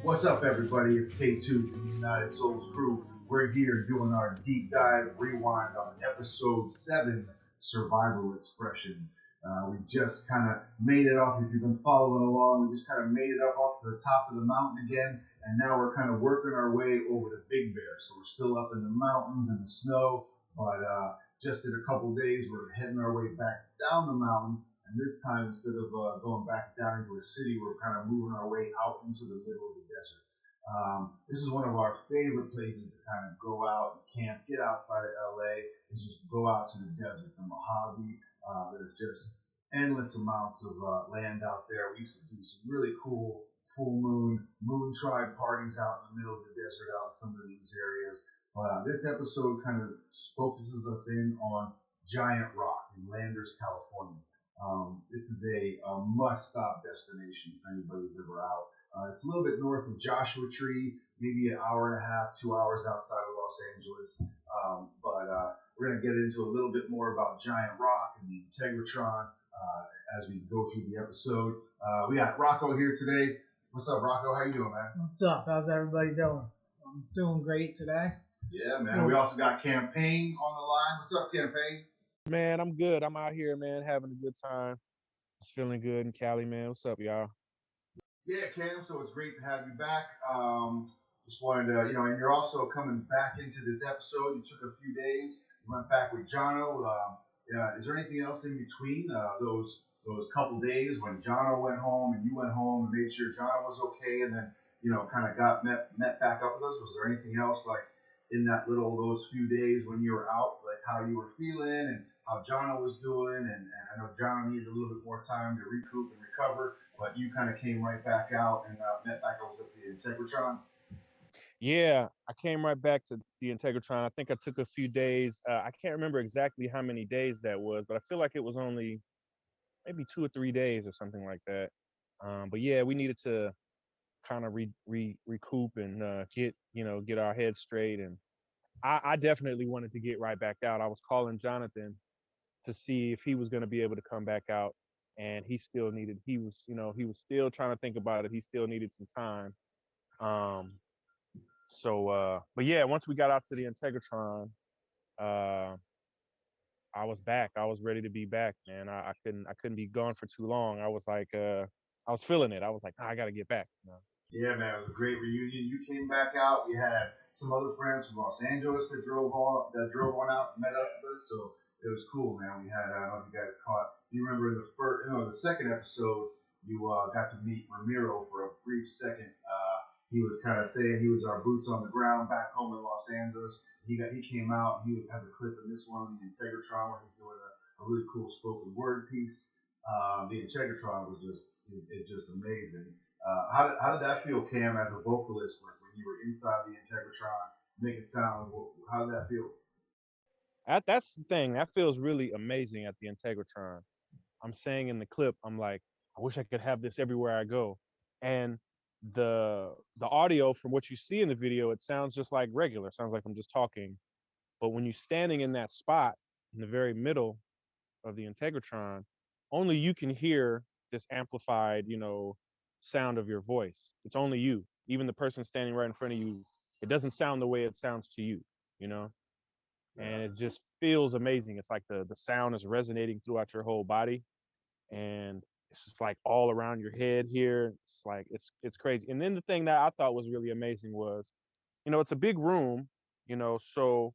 What's up, everybody? It's K2 from the United Souls crew. We're here doing our deep dive rewind on episode 7, Survival Expression. We just kind of made it up. If you've been following along, we just kind of made it up to the top of the mountain again, and now we're kind of working our way over to Big Bear. So we're still up in the mountains in the snow, but just in a couple days, we're heading our way back down the mountain. And this time, instead of going back down into a city, we're kind of moving our way out into the middle of the desert. This is one of our favorite places to kind of go out and camp, get outside of LA, and just go out to the desert, the Mojave. There's just endless amounts of land out there. We used to do some really cool full moon tribe parties out in the middle of the desert out in some of these areas. But this episode kind of focuses us in on Giant Rock in Landers, California. This is a must-stop destination if anybody's ever out. It's a little bit north of Joshua Tree, maybe an hour and a half, 2 hours outside of Los Angeles. But we're going to get into a little bit more about Giant Rock and the Integratron as we go through the episode. We got Rocco here today. What's up, Rocco? How you doing, man? What's up? How's everybody doing? I'm doing great today. Yeah, man. We also got Kampaign on the line. What's up, Kampaign? Man, I'm good. I'm out here, man, having a good time. Just feeling good in Cali, man. What's up, y'all? Yeah, Cam, so it's great to have you back. Just wanted to, and you're also coming back into this episode. You took a few days. You went back with Jono. Is there anything else in between those couple days when Jono went home and you went home and made sure Jono was okay and then, kind of got met back up with us? Was there anything else like in those few days when you were out, like how you were feeling and how Jono was doing? And I know Jono needed a little bit more time to recoup and recover, but you kind of came right back out and met back up with the Integratron. Yeah, I came right back to the Integratron. I think I took a few days. I can't remember exactly how many days that was, but I feel like it was only maybe 2 or 3 days or something like that. But yeah, we needed to kind of recoup and get our heads straight. And I definitely wanted to get right back out. I was calling Jonathan to see if he was going to be able to come back out, and he was still trying to think about it. He still needed some time. But yeah, once we got out to the Integratron, I was back. I was ready to be back, man. I couldn't be gone for too long. I was like, I was feeling it. I was like, I got to get back. Yeah, man, it was a great reunion. You came back out. We had some other friends from Los Angeles that drove on out and met up with us. So it was cool, man. We had, I don't know if you guys caught. You remember in the second episode, you got to meet Ramiro for a brief second. He was kind of saying he was our boots on the ground back home in Los Angeles. He came out and he has a clip in this one on the Integratron where he's doing a really cool spoken word piece. The Integratron was just amazing. How did that feel, Cam, as a vocalist, like when you were inside the Integratron making sounds? How did that feel? That's the thing. That feels really amazing at the Integratron. I'm saying in the clip, I'm like, I wish I could have this everywhere I go. And the audio from what you see in the video, it sounds just like regular. It sounds like I'm just talking. But when you're standing in that spot in the very middle of the Integratron, only you can hear this amplified, sound of your voice. It's only you. Even the person standing right in front of you, it doesn't sound the way it sounds to you, Yeah. And it just feels amazing. It's like the sound is resonating throughout your whole body. And it's just like all around your head here. It's like, it's crazy. And then the thing that I thought was really amazing was, it's a big room, so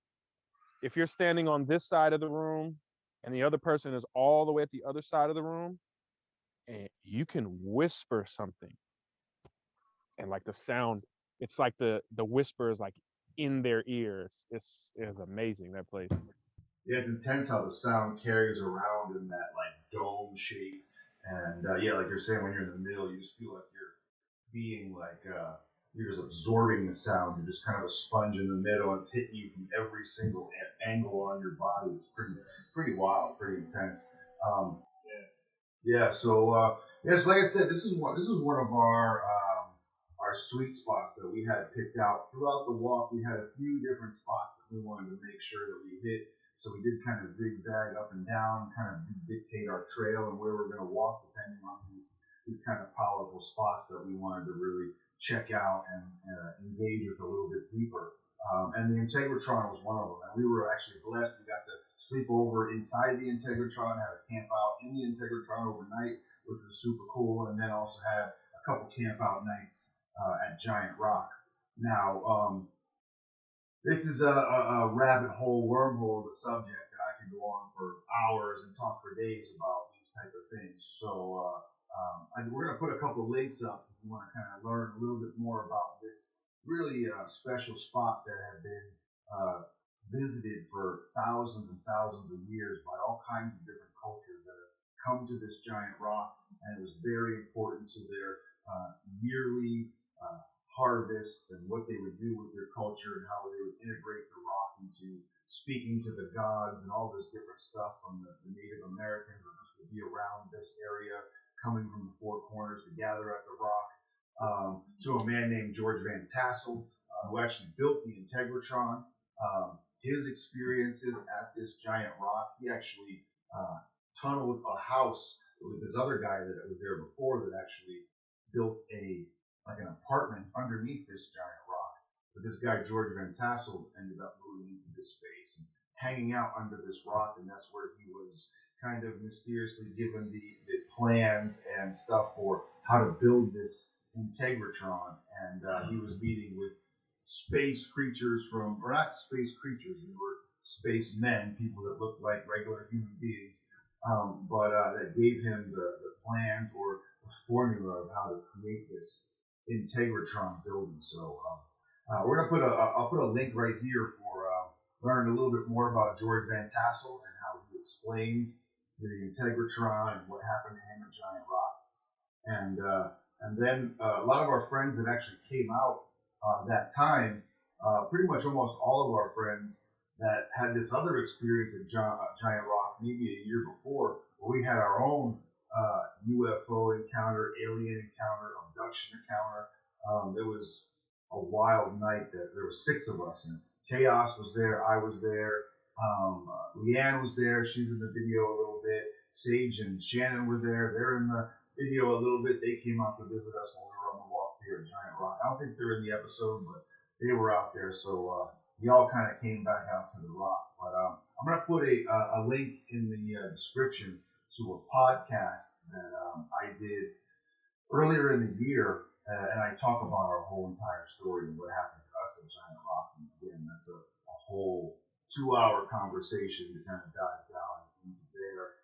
if you're standing on this side of the room and the other person is all the way at the other side of the room, and you can whisper something. And like the sound, it's like the whisper is like in their ears. It's amazing, that place. Yeah, it's intense how the sound carries around in that like dome shape. And like you're saying, when you're in the middle, you just feel like you're being like you're just absorbing the sound. You're just kind of a sponge in the middle, and it's hitting you from every single angle on your body. It's pretty wild, pretty intense. Yeah. So yes, like I said, this is one of our sweet spots that we had picked out throughout the walk. We had a few different spots that we wanted to make sure that we hit. So we did kind of zigzag up and down, kind of dictate our trail and where we're going to walk, depending on these kind of powerful spots that we wanted to really check out and engage with a little bit deeper. And the Integratron was one of them. And we were actually blessed. We got to sleep over inside the Integratron, have a camp out in the Integratron overnight, which was super cool. And then also had a couple camp out nights at Giant Rock. Now, this is a rabbit hole, wormhole of a subject that I could go on for hours and talk for days about these type of things. So we're going to put a couple of links up if you want to kind of learn a little bit more about this really special spot that had been visited for thousands and thousands of years by all kinds of different cultures that have come to this giant rock, and it was very important to their yearly harvests and what they would do with their culture and how they would integrate the rock into speaking to the gods and all this different stuff from the Native Americans that used to be around this area, coming from the four corners to gather at the rock, to a man named George Van Tassel, who actually built the Integratron. His experiences at this giant rock, he actually tunneled a house with this other guy that was there before that actually built an apartment underneath this giant rock. But this guy, George Van Tassel, ended up moving into this space and hanging out under this rock, and that's where he was kind of mysteriously given the plans and stuff for how to build this Integratron. And he was meeting with space creatures or not space creatures, they were space men, people that looked like regular human beings, but that gave him the plans or the formula of how to create this Integratron building. So we're gonna I'll put a link right here for learning a little bit more about George Van Tassel and how he explains the Integratron and what happened to him at Giant Rock. And then a lot of our friends that actually came out that time, pretty much almost all of our friends that had this other experience at Giant Rock maybe a year before, where we had our own UFO encounter, alien encounter, abduction encounter. It was a wild night. That there were 6 of us, and Chaos was there. I was there. Leanne was there. She's in the video a little bit. Sage and Shannon were there. They're in the video a little bit. They came out to visit us when we were on the walk here at Giant Rock. I don't think they're in the episode, but they were out there. So we all kind of came back out to the rock. But I'm going to put a link in the description to a podcast that I did earlier in the year, and I talk about our whole entire story and what happened to us at Giant Rock. And again, that's a whole 2-hour conversation to kind of dive down into there.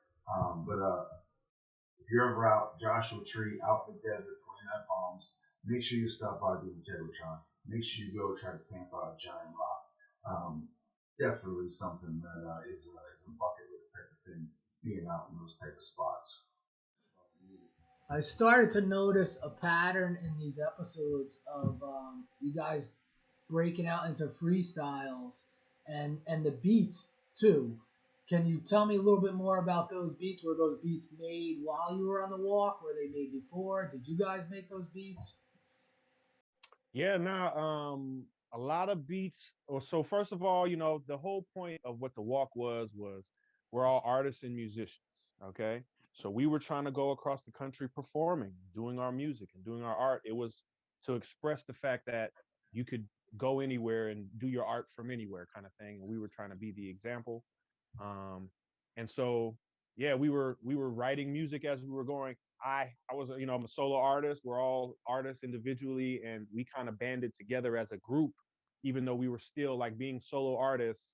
But if you're ever out Joshua Tree, out in the desert, 29 Palms, make sure you stop by the Integratron. Make sure you go try to camp out at Giant Rock. Definitely something that is a bucket list type of thing, being out in those type of spots. I started to notice a pattern in these episodes of you guys breaking out into freestyles and the beats too. Can you tell me a little bit more about those beats? Were those beats made while you were on the walk? Were they made before? Did you guys make those beats? Yeah, now a lot of beats. Or so first of all, the whole point of what the walk was we're all artists and musicians. Okay, so we were trying to go across the country performing, doing our music and doing our art. It was to express the fact that you could go anywhere and do your art from anywhere, kind of thing. And we were trying to be the example. Um, and so yeah, we were writing music as we were going. I was, I'm a solo artist. We're all artists individually, and we kind of banded together as a group, even though we were still like being solo artists,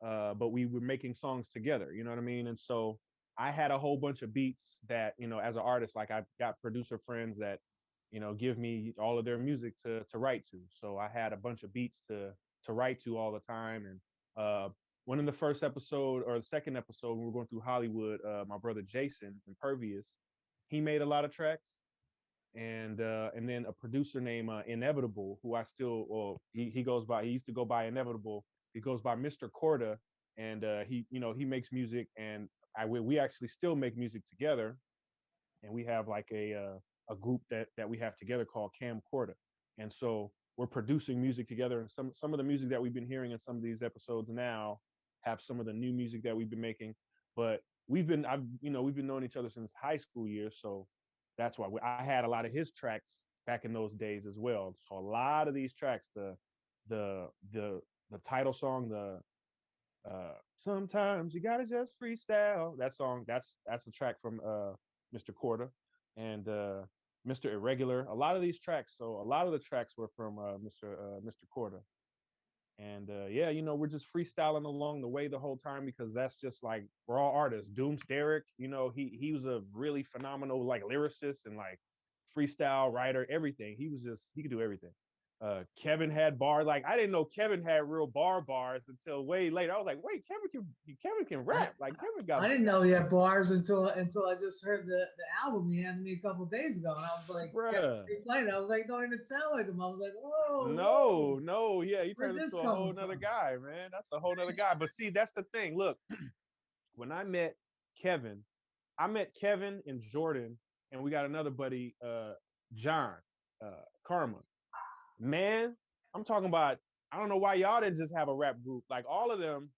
but we were making songs together. You know what I mean? And so I had a whole bunch of beats that, as an artist, like I've got producer friends that, give me all of their music to write to. So I had a bunch of beats to write to all the time. And one in the first episode or the second episode, when we were going through Hollywood, my brother Jason, Impervious, he made a lot of tracks. And then a producer named Inevitable, who I still, well, he goes by, he used to go by Inevitable. He goes by Mr. Corda, and he makes music, and we actually still make music together, and we have like a group that we have together called Camcorder. And so we're producing music together, and some of the music that we've been hearing in some of these episodes now have some of the new music that we've been making. But we've been knowing each other since high school years, so that's why I had a lot of his tracks back in those days as well. So a lot of these tracks, the title song, the sometimes you gotta just freestyle. That song, that's a track from Mr. Corda and Mr. Irregular. A lot of these tracks, so a lot of the tracks were from Mr. Corda. And yeah, we're just freestyling along the way the whole time because that's just like we're all artists. Dooms Derek, he was a really phenomenal like lyricist and like freestyle writer, everything. He could do everything. Kevin had bars. Like I didn't know Kevin had real bars until way later. I was like, wait, Kevin can rap. Like Kevin got. I didn't know he had bars until I just heard the album he handed me a couple days ago, and I was like, Bruh. playing. I was like, don't even sound like him. I was like, whoa. No, yeah, he turned into a whole nother guy, man. That's a whole nother guy. But see, that's the thing. Look, when I met Kevin and Jordan, and we got another buddy, John, Karma. Man, I'm talking about, I don't know why y'all didn't just have a rap group. Like all of them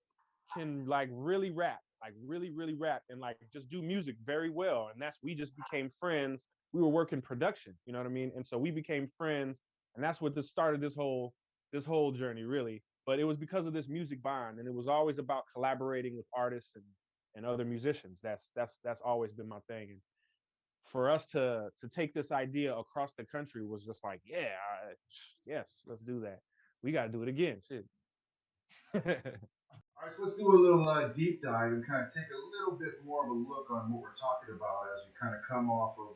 can like really rap, like really rap and like just do music very well. And we just became friends. We were working production, you know what I mean? And so we became friends, and that's what started this whole journey really. But it was because of this music bond, and it was always about collaborating with artists and other musicians. That's always been my thing. And for us to take this idea across the country was just like, yeah, yes, let's do that. We got to do it again. Shit. All right, so let's do a little deep dive and kind of take a little bit more of a look on what we're talking about as we kind of come off of,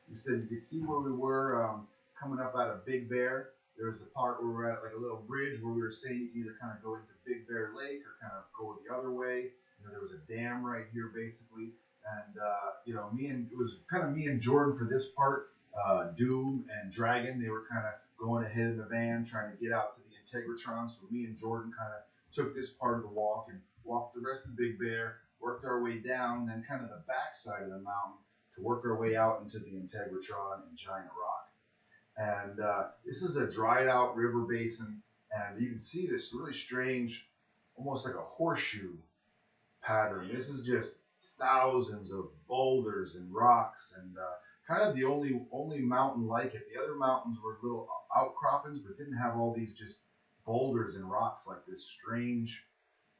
you said you could see where we were coming up out of Big Bear. There was a part where we're at like a little bridge where we were saying you can either kind of go into Big Bear Lake or kind of go the other way. There was a dam right here basically. And, it was kind of me and Jordan for this part. Doom and Dragon, they were kind of going ahead in the van trying to get out to the Integratron. So me and Jordan kind of took this part of the walk and walked the rest of Big Bear, worked our way down, then kind of the backside of the mountain to work our way out into the Integratron and Giant Rock. And this is a dried out river basin, and you can see this really strange, almost like a horseshoe pattern. This is just thousands of boulders and rocks and kind of the only mountain like it. The other mountains were little outcroppings, but didn't have all these just boulders and rocks like this strange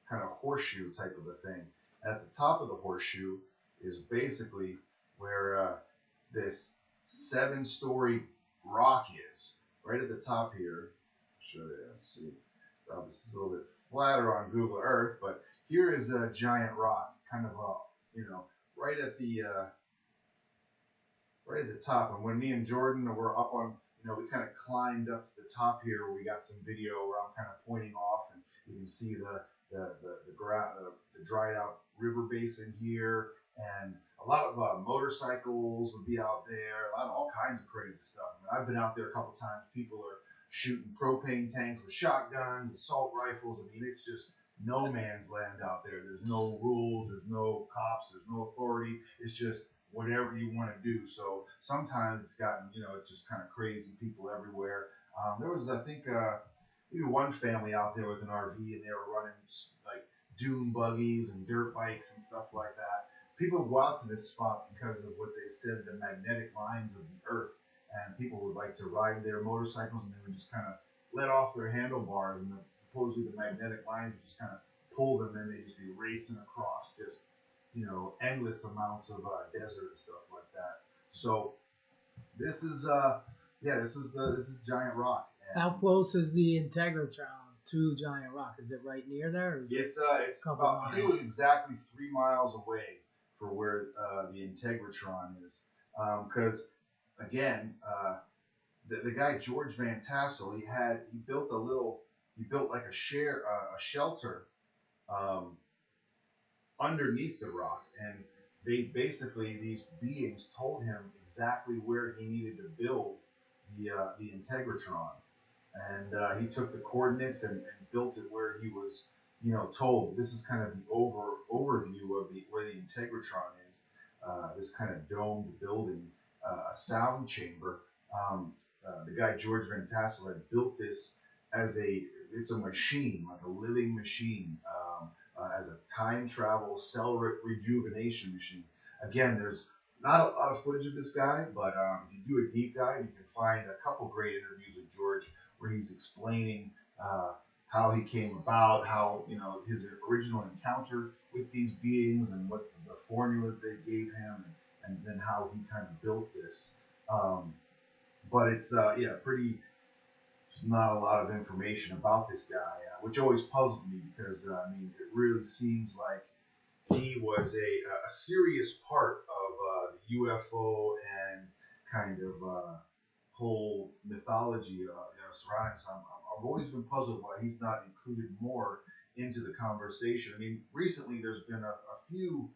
kind of horseshoe type of a thing. And at the top of the horseshoe is basically where this 7-story rock is. Right at the top here. I'll show you. Let's see. So this is a little bit flatter on Google Earth, but here is a giant rock, kind of right at the top. And when me and Jordan were up on, we kind of climbed up to the top here where we got some video where I'm kind of pointing off, and you can see the dried out river basin here, and a lot of motorcycles would be out there, all kinds of crazy stuff. I mean, I've been out there a couple times. People are shooting propane tanks with shotguns, assault rifles. I mean, it's just no man's land out there. There's no rules, there's no cops, there's no authority. It's just whatever you want to do. So sometimes it's gotten, it's just kind of crazy people everywhere. There was, I think, maybe one family out there with an RV, and they were running like dune buggies and dirt bikes and stuff like that. People would go out to this spot because of what they said, the magnetic lines of the earth. And people would like to ride their motorcycles, and they would just kind of let off their handlebars, and supposedly the magnetic lines would just kind of pull them, and they'd just be racing across just, endless amounts of desert and stuff like that. So this is, this is Giant Rock. And how close is the Integratron to Giant Rock? Is it right near there? Or is it's about, I think it was exactly 3 miles away for where the Integratron is, because again, the guy George Van Tassel, he built like a shelter underneath the rock, and these beings told him exactly where he needed to build the Integratron, and he took the coordinates and built it where he was told. This is kind of the overview of where the Integratron is. This kind of domed building, a sound chamber. The guy George Van Tassel had built this it's a machine, like a living machine, as a time travel cell rejuvenation machine. Again, there's Not a lot of footage of this guy, but if you do a deep dive, you can find a couple great interviews with George where he's explaining how he came about, how his original encounter with these beings and what the formula they gave him, and then how he kind of built this. But it's pretty. There's not a lot of information about this guy, which always puzzled me because it really seems like he was a serious part of the UFO and kind of whole mythology surrounding him. I've always been puzzled why he's not included more into the conversation. I mean, recently there's been a few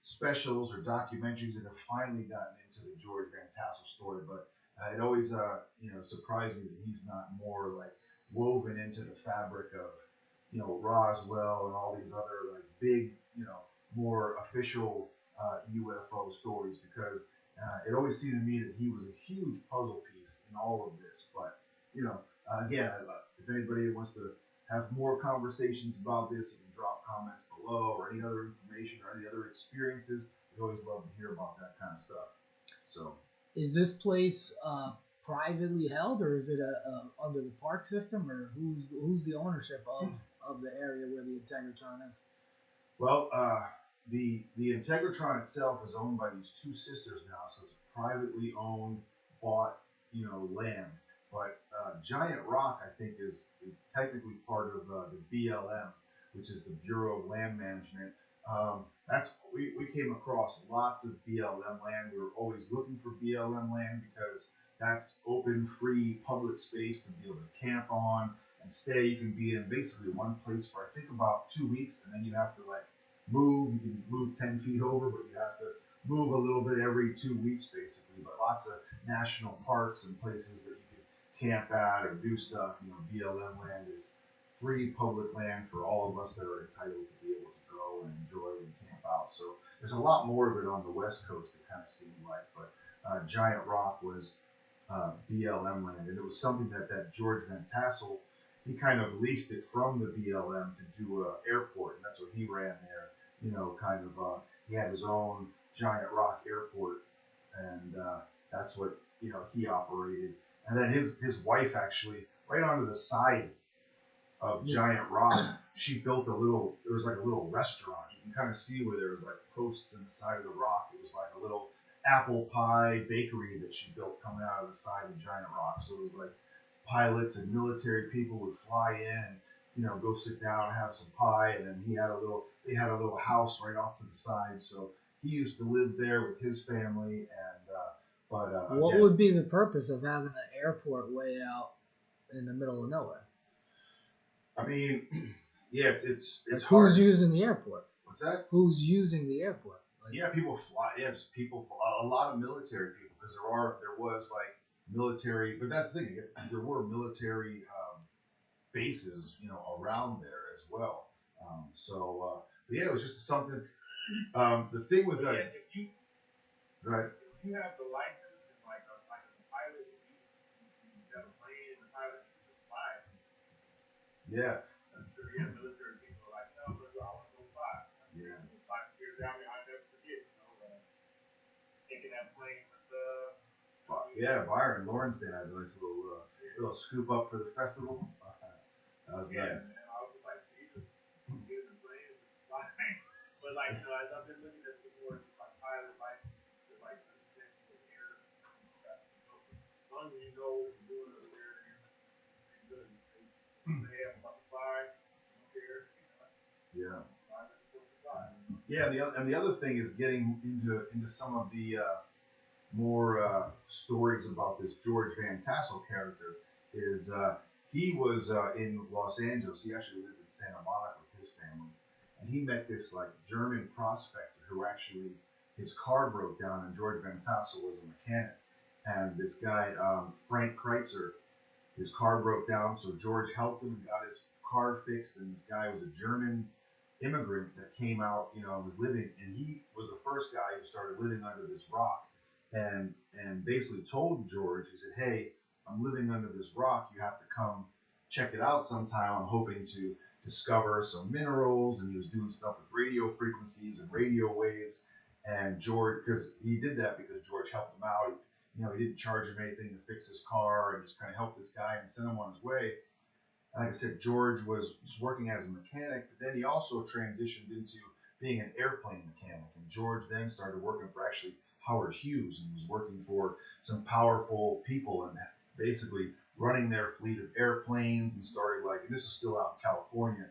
specials or documentaries that have finally gotten into the George Van Tassel story, but it always surprised me that he's not more like woven into the fabric of Roswell and all these other like big, more official UFO stories, because it always seemed to me that he was a huge puzzle piece in all of this. But again, if anybody wants to have more conversations about this, you can drop comments below, or any other information or any other experiences. We always love to hear about that kind of stuff. So, is this place privately held, or is it under the park system, or who's the ownership of the area where the Integratron is? Well, the Integratron itself is owned by these two sisters now, so it's a privately owned, bought, land. But Giant Rock, I think, is technically part of the BLM, which is the Bureau of Land Management. We came across lots of BLM land. We were always looking for BLM land because that's open, free, public space to be able to camp on and stay. You can be in basically one place for I think about 2 weeks, and then you have to like move. You can move 10 feet over, but you have to move a little bit every 2 weeks basically. But lots of national parks and places that you can camp at or do stuff. BLM land is free public land for all of us that are entitled to be able to go and enjoy and camp out. So there's a lot more of it on the West Coast, it kind of seemed like. But Giant Rock was BLM land, and it was something that George Van Tassel, he kind of leased it from the BLM to do an airport, and that's what he ran there. He had his own Giant Rock airport, and that's what he operated. And then his wife actually, right onto the side of Giant Rock, she built there was like a little restaurant. You can kind of see where there was like posts in the side of the rock. It was like a little apple pie bakery that she built coming out of the side of Giant Rock. So it was like pilots and military people would fly in and go sit down and have some pie, and then they had a little house right off to the side. So he used to live there with his family. And what would be the purpose of having an airport way out in the middle of nowhere? I mean, yeah, it's hard. Who's using the airport? What's that? Who's using the airport? People fly. Yeah, just people. A lot of military people, because there was like military. But that's the thing. There were military bases, around there as well. But yeah, it was just something. The thing with that. If you have the license and like a pilot, you have a plane and the pilot, you can just fly. Yeah. I'm sure you have military people like, no, I want to go fly. Yeah. I never forget, taking that plane with Byron, Lauren's dad, nice little scoop up for the festival. That was nice. And I was just like, Jesus, get in the plane and just fly. But like, as I've been looking at some more just like pilot licenses to like understand the air traffic, as long as you know what you're doing over there, you're good. They have about to fly, don't care. Yeah. Yeah, and the other thing is getting into some of the more stories about this George Van Tassel character. Is he was in Los Angeles. He actually lived in Santa Monica with his family, and he met this like German prospector who actually his car broke down, and George Van Tassel was a mechanic, and this guy Frank Kreitzer, his car broke down, so George helped him and got his car fixed, and this guy was a German immigrant that came out, was living, and he was the first guy who started living under this rock, and basically told George, he said, hey, I'm living under this rock, you have to come check it out sometime. I'm hoping to discover some minerals, and he was doing stuff with radio frequencies and radio waves, And George, because he did that because George helped him out. He didn't charge him anything to fix his car and just kind of helped this guy and sent him on his way. Like I said, George was just working as a mechanic, but then he also transitioned into being an airplane mechanic. And George then started working for actually Howard Hughes and was working for some powerful people and basically running their fleet of airplanes and started this is still out in California,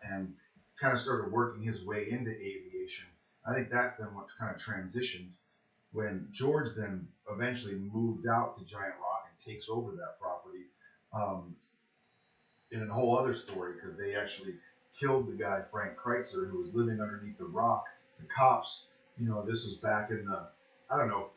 and kind of started working his way into aviation. I think that's then what kind of transitioned when George then eventually moved out to Giant Rock and takes over that property. In a whole other story, because they actually killed the guy Frank Kreitzer who was living underneath the rock. The cops, this was back in the, I don't know,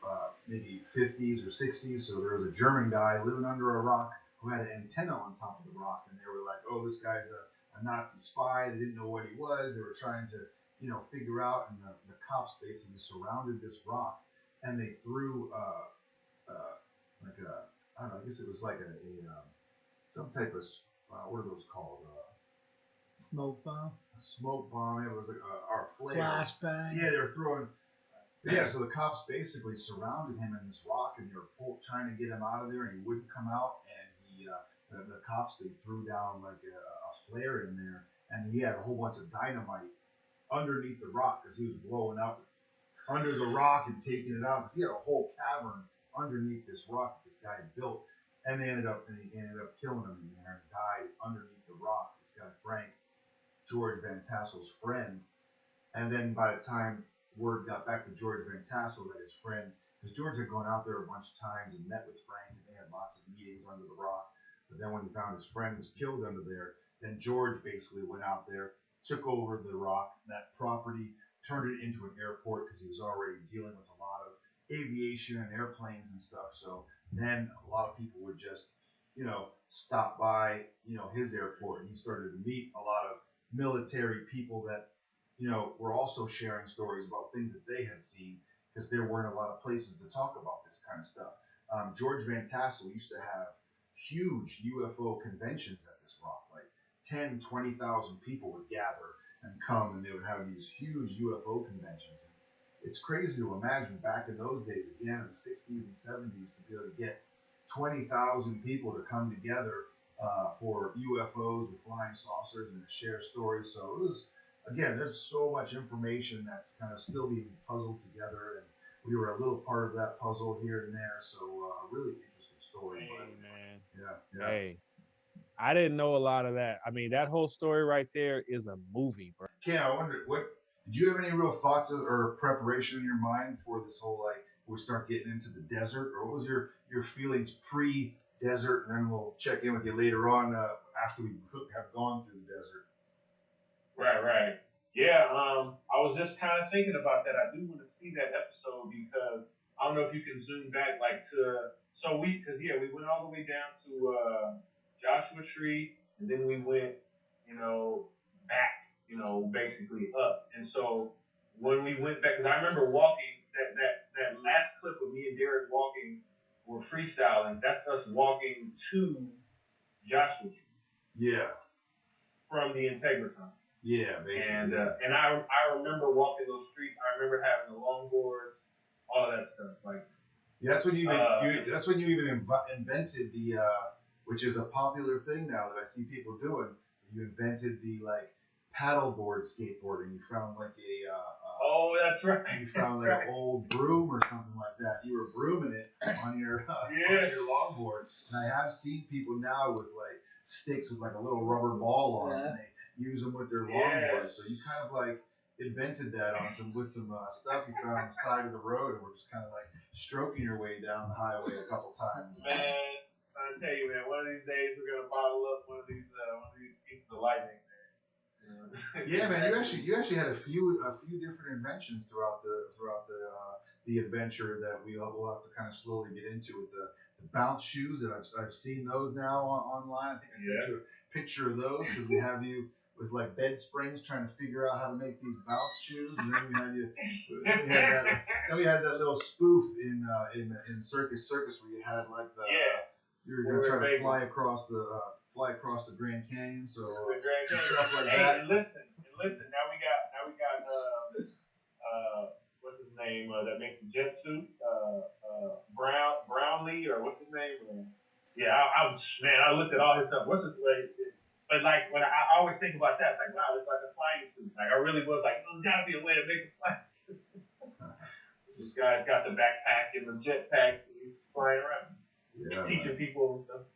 maybe 50s or 60s. So there was a German guy living under a rock who had an antenna on top of the rock, and they were like, "Oh, this guy's a Nazi spy." They didn't know what he was. They were trying to, figure out, and the cops basically surrounded this rock, and they threw like a, I don't know, I guess it was like a some type of what are those called? Smoke bomb. A smoke bomb. It was like our flare. Flashbang. Yeah, they were throwing. Yeah, so the cops basically surrounded him in this rock, and they were trying to get him out of there, and he wouldn't come out. And the cops, they threw down like a flare in there, and he had a whole bunch of dynamite underneath the rock because he was blowing up under the rock and taking it out because he had a whole cavern underneath this rock that this guy had built. And he ended up killing him in there and died underneath the rock. This guy Frank, George Van Tassel's friend. And then by the time word got back to George Van Tassel that his friend, because George had gone out there a bunch of times and met with Frank, and they had lots of meetings under the rock. But then when he found his friend was killed under there, then George basically went out there, took over the rock, that property, turned it into an airport because he was already dealing with a lot of aviation and airplanes and stuff. So then a lot of people would just, stop by, his airport, and he started to meet a lot of military people that, were also sharing stories about things that they had seen because there weren't a lot of places to talk about this kind of stuff. George Van Tassel used to have huge UFO conventions at this rock, like 10, 20,000 people would gather and come, and they would have these huge UFO conventions. And it's crazy to imagine back in those days, again in the 60s and 70s, to be able to get 20,000 people to come together for UFOs or flying saucers and to share stories. So it was, again, there's so much information that's kind of still being puzzled together, and we were a little part of that puzzle here and there. So really interesting stories. Hey, man. Yeah. Hey, I didn't know a lot of that. I mean, that whole story right there is a movie, bro. Yeah, I wonder, did you have any real thoughts or preparation in your mind for this whole, we start getting into the desert, or what was your feelings pre-desert, and then we'll check in with you later on after we have gone through the desert. Right. Yeah, I was just kind of thinking about that. I do want to see that episode because I don't know if you can zoom back we went all the way down to Joshua Tree, and then we went, back, basically up. And so when we went back, because I remember walking that last clip of me and Derek walking, we're freestyling. That's us walking to Joshua Tree. Yeah. From the Integratron. Yeah, basically. And I remember walking those streets. I remember having the longboards, all of that stuff. That's when you even invented the which is a popular thing now that I see people doing. You invented the paddleboard skateboarding. You found oh, that's right. You found an old broom or something like that. You were brooming it on your on your longboard. And I have seen people now with sticks with a little rubber ball on them. And they use them with their longboards. So you kind of invented that on some stuff you found on the side of the road, and we're just kind of stroking your way down the highway a couple times. Man, I'm trying to tell you, man. One of these days we're gonna bottle up one of these pieces of lightning. Yeah, man. You actually had a few different inventions throughout the adventure that will have to kind of slowly get into with the bounce shoes that I've seen those now online. I think I sent you a picture of those because we have you with bed springs trying to figure out how to make these bounce shoes, and then we had that little spoof in Circus where you had you were gonna try to fly across the Grand Canyon, so stuff like that. And listen. Now we got what's name that makes the jet suit, Brownlee, or what's his name? Yeah, I was, man, I looked at all his stuff. What's his way? But like when I always think about that, it's like, wow, it's like a flying suit. Like I really was like, there's got to be a way to make a flying suit. This guy's got the backpack and the jetpacks, and he's flying around, teaching people and stuff.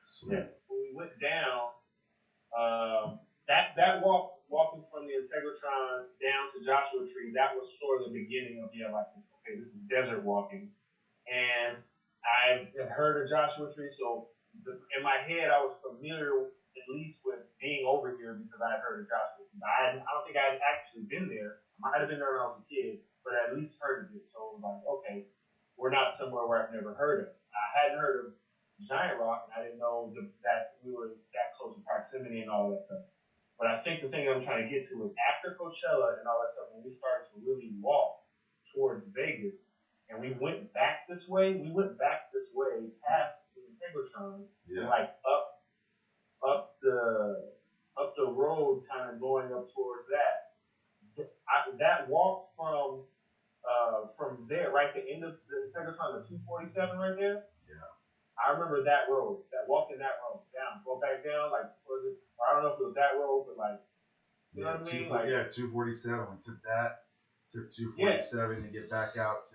Sweet. Yeah. When we went down, that walking from the Integratron down to Joshua Tree, that was sort of the beginning of this is desert walking, and I had heard of Joshua Tree, so in my head I was familiar at least with being over here because I had heard of Joshua Tree. I don't think I had actually been there. I might have been there when I was a kid, but I at least heard of it. So it was like, okay, we're not somewhere where I've never heard of it. I hadn't heard of Giant Rock, and I didn't know that we were that close in proximity and all that stuff. But I think the thing I'm trying to get to is after Coachella and all that stuff, when we started to really walk towards Vegas, and we went back this way past the Integratron, and like up the road, kind of going up towards that. That walk from there, right the end of the Integratron, the 247 right there. Yeah. I remember that road, walking that road down, go back down, like I don't know if it was that road, but like, you know what I mean? Like, 247. We took 247 to get back out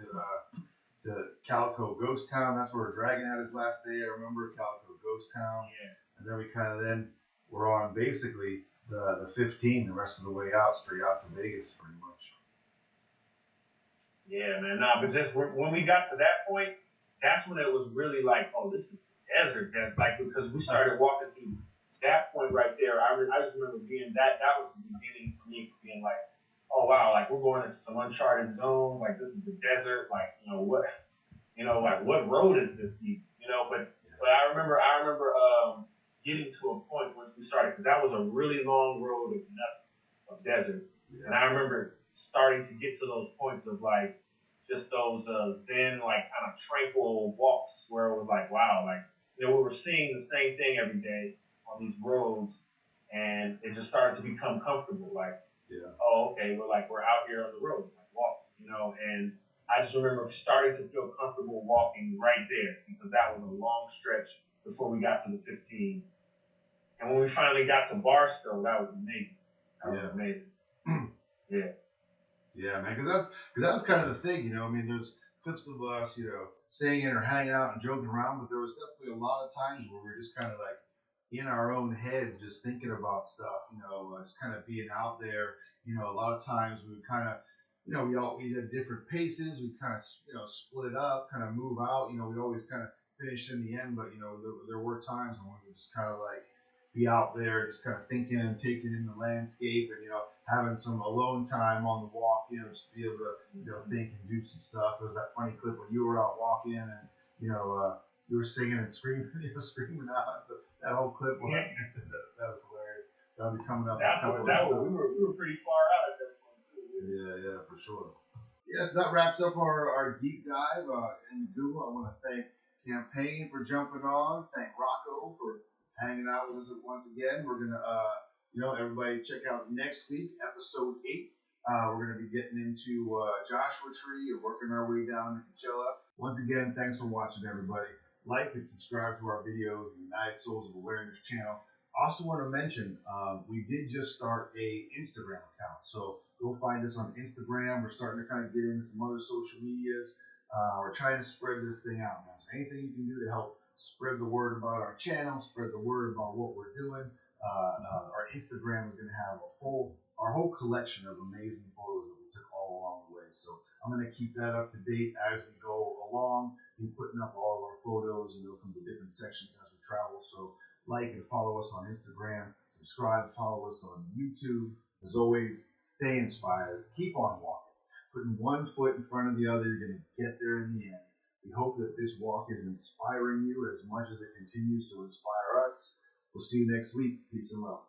to Calico Ghost Town. That's where Dragon had his last day. I remember Calico Ghost Town. Yeah. And then we we're on basically the 15 the rest of the way out, straight out to Vegas, pretty much. Yeah, man. Nah, but just when we got to that point, that's when it was really like, oh, this is desert. Like, because we started walking through that point right there. I just remember being that was the beginning for me, being like, oh wow, like we're going into some uncharted zones. Like this is the desert. Like what road is this? But I remember getting to a point once we started, because that was a really long road of nothing, of desert. Yeah. And I remember starting to get to those points of like just those zen, like kind of tranquil walks where it was like, wow, like we were seeing the same thing every day on these roads, and it just started to become comfortable. Like, oh, okay, we're out here on the road, like walking, and I just remember starting to feel comfortable walking right there, because that was a long stretch before we got to the 15. And when we finally got to Barstow, that was amazing. That was amazing. Yeah. Yeah, man, because that was kind of the thing, I mean, there's clips of us, singing or hanging out and joking around, but there was definitely a lot of times where we were just kind of like in our own heads, just thinking about stuff, just kind of being out there. A lot of times we would kind of, we did different paces. We kind of, split up, kind of move out. We'd always kind of finish in the end, but there were times when we would just kind of like be out there, just kind of thinking and taking in the landscape, and having some alone time on the walk. Just be able to think and do some stuff. There was that funny clip when you were out walking and you were singing and screaming, screaming out. That whole clip, that was hilarious. That'll be coming up. We were pretty far out at that point too. Yeah, for sure. Yeah, so that wraps up our deep dive in Google. I want to thank Campaign for jumping on. Thank Rocco for hanging out with us once again. We're gonna, everybody check out next week, episode 8. We're gonna be getting into Joshua Tree and working our way down to Coachella. Once again, thanks for watching, everybody. Like and subscribe to our videos, the United Souls of Awareness channel. Also want to mention, we did just start a Instagram account, so go find us on Instagram. We're starting to kind of get into some other social medias. We're trying to spread this thing out, man. So anything you can do to help spread the word about our channel, spread the word about what we're doing. Our Instagram is going to have our whole collection of amazing photos that we took all along the way. So I'm going to keep that up to date as we go along. We're putting up all of our photos, from the different sections as we travel. So like and follow us on Instagram, subscribe, follow us on YouTube. As always, stay inspired, keep on walking. Putting one foot in front of the other, you're going to get there in the end. We hope that this walk is inspiring you as much as it continues to inspire us. We'll see you next week. Peace and love.